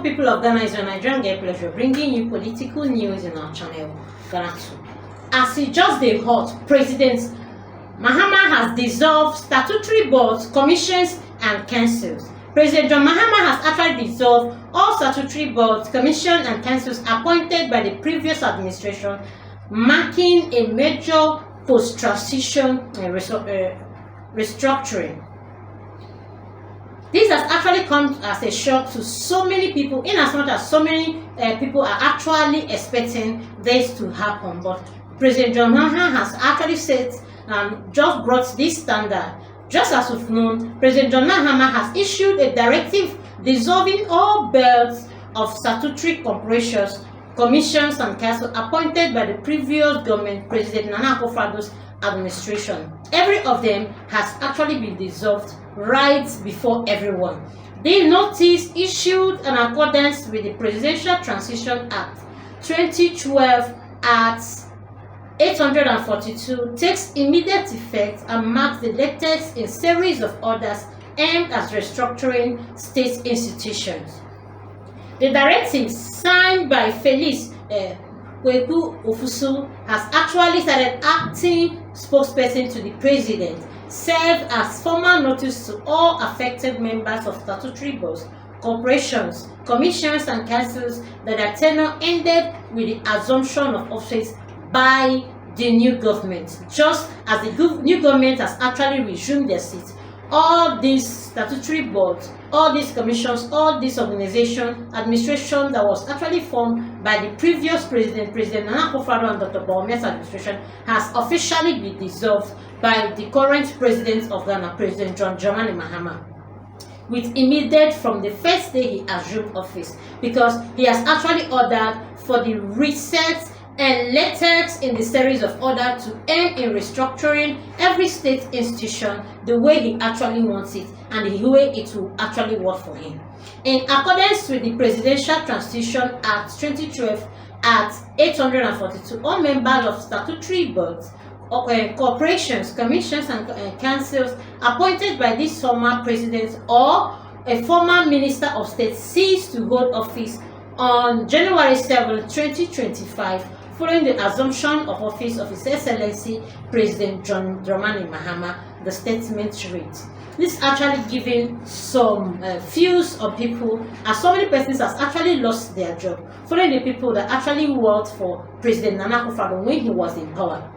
beautiful people of Ghana, it's your Nigerian girl pleasure bringing you political news in our channel, Ghanatube. As it just the hot, President Mahama has dissolved statutory boards, commissions, and councils. President John Mahama has actually dissolved all statutory boards, commissions, and councils appointed by the previous administration, marking a major post-transition restructuring. This has actually come as a shock to so many people, in as much as so many people are actually expecting this to happen. But President John Mahama has actually said just brought this standard. Just as we've known, President John Mahama has issued a directive dissolving all boards of statutory corporations, commissions, and councils appointed by the previous government, President Nana Akufo-Addo's administration. Every of them has actually been dissolved right before everyone. The notice issued in accordance with the Presidential Transition Act 2012 at 842 takes immediate effect and marks the latest in series of orders aimed at restructuring state institutions. The directive, signed by Felix Kweku Ofusu, has actually started acting spokesperson to the president, served as formal notice to all affected members of statutory boards, corporations, commissions, and councils that their tenure ended with the assumption of office by the new government. Just as the new government has actually resumed their seats, all these statutory boards, all these commissions, all this administration that was actually formed by the previous president, President Nana Akufo-Addo and Dr. Bahumia's administration, has officially been dissolved by the current president of Ghana, President John Dramani Mahama, with immediate from the first day he assumed office, because he has actually ordered for the reset and letters in the series of order to end in restructuring every state institution the way he actually wants it and the way it will actually work for him. In accordance with the Presidential Transition Act 2012 at 842, all members of statutory boards, corporations, commissions, and councils appointed by this former president or a former minister of state cease to hold office on January 7, 2025, following the assumption of office of His Excellency President John Dramani Mahama, the statement reads. This actually giving some views of people, as so many persons has actually lost their job, following the people that actually worked for President Nana Akufo-Addo when he was in power.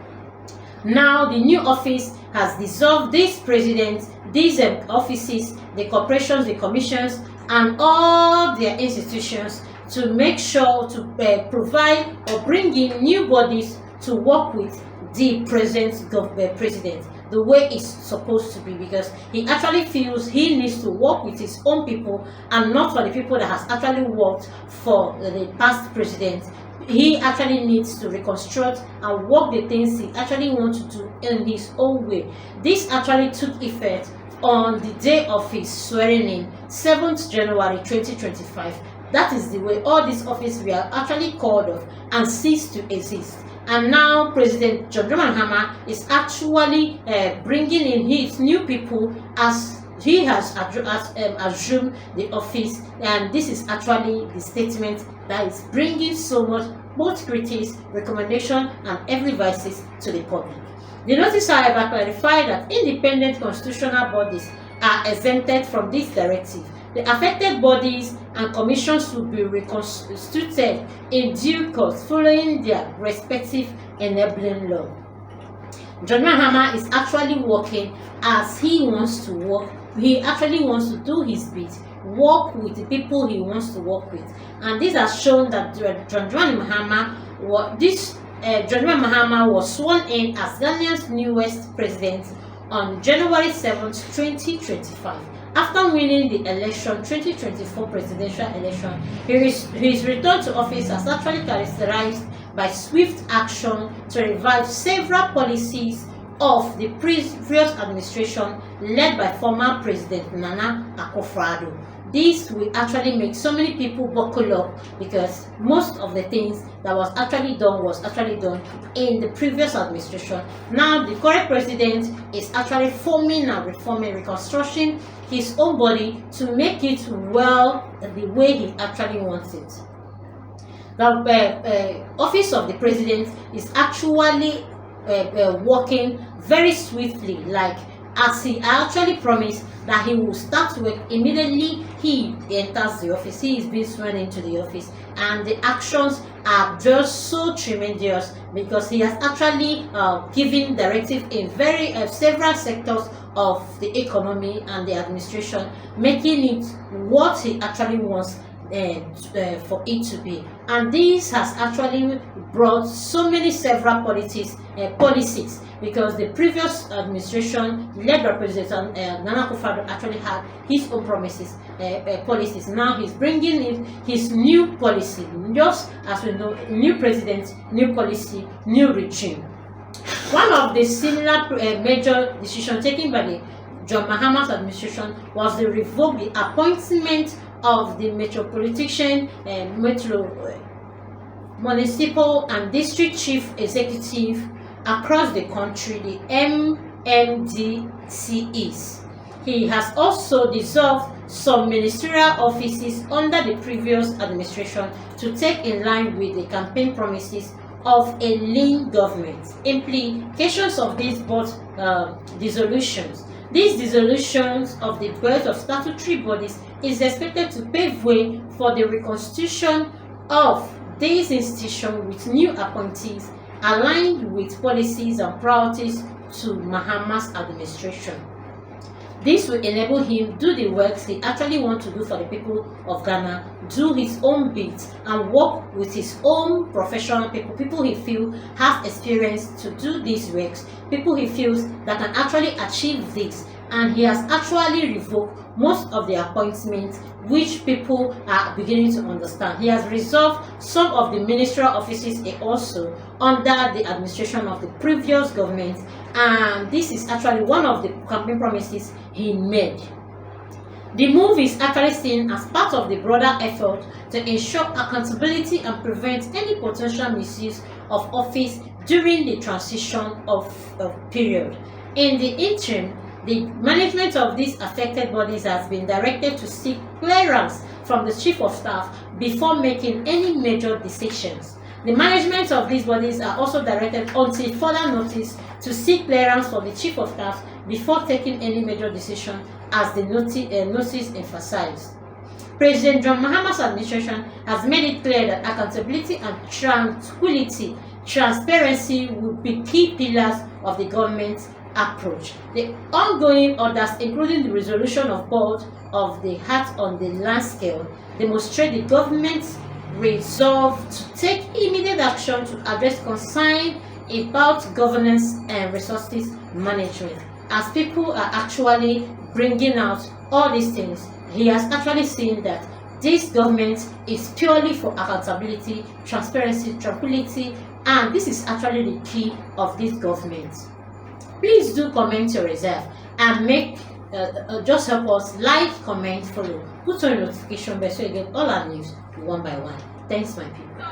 Now the new office has dissolved these presidents, these offices, the corporations, the commissions, and all their institutions, to make sure to provide or bring in new bodies to work with the present president the way it's supposed to be, because he actually feels he needs to work with his own people and not for the people that has actually worked for the past president. He actually needs to reconstruct and work the things he actually wants to do in his own way. This actually took effect on the day of his swearing in, 7th January 2025. That is the way all these offices were actually called off and ceased to exist. And now President John Dramani Mahama is actually bringing in his new people as he has assumed the office. And this is actually the statement that is bringing so much both critics, recommendation, and every vices to the public. The notice, however, clarified that independent constitutional bodies are exempted from this directive. The affected bodies and commissions will be reconstituted in due course following their respective enabling law. John Mahama is actually working as he wants to work. He actually wants to do his bit, work with the people he wants to work with. And this has shown that John Mahama was sworn in as Ghana's newest president on January 7, 2025. After winning the election, 2024 presidential election, his return to office has actually characterized by swift action to revive several policies of the previous administration led by former President Nana Akufo-Addo. this will actually make so many people buckle up, because most of the things that was actually done in the previous administration. Now the current president is actually forming and reforming, reconstructing his own body to make it well the way he actually wants it. The office of the president is actually working very swiftly, like as he actually promised that he will start work immediately he enters the office. He is being sworn into the office, and the actions are just so tremendous, because he has actually given directive in several sectors of the economy and the administration, making it what he actually wants for it to be. And this has actually brought several policies, because the previous administration led by President Nana Akufo-Addo actually had his own policies. Now he's bringing in his new policy. Just as we know, new president, new policy, new regime. One of the similar major decisions taken by the John Mahama's administration was to revoke the appointment of the municipal and district chief executive across the country, the MMDCEs. He has also dissolved some ministerial offices under the previous administration to take in line with the campaign promises of a lean government. Implications of these both dissolutions. These dissolutions of the board of statutory bodies is expected to pave way for the reconstitution of these institutions with new appointees aligned with policies and priorities to Mahama's administration. This will enable him do the works he actually wants to do for the people of Ghana, do his own bits, and work with his own professional people he feels have experience to do these works, people he feels that can actually achieve this. And he has actually revoked most of the appointments, which people are beginning to understand. He has resolved some of the ministerial offices also under the administration of the previous government, and this is actually one of the campaign promises he made. The move is actually seen as part of the broader effort to ensure accountability and prevent any potential misuse of office during the transition of period. In the interim, the management of these affected bodies has been directed to seek clearance from the Chief of Staff before making any major decisions. The management of these bodies are also directed until further notice to seek clearance from the Chief of Staff before taking any major decision, as the notice emphasized. President John Mahama's administration has made it clear that accountability and transparency will be key pillars of the government's approach. The ongoing orders, including the resolution of board of the Heart on the Land Scale, demonstrate the government's resolve to take immediate action to address concern about governance and resources management. As people are actually bringing out all these things, he has actually seen that this government is purely for accountability, transparency, tranquility, and this is actually the key of this government. Please do comment your reserve and make just help us like, comment, follow, put on your notification bell so you get all our news one by one. Thanks, my people.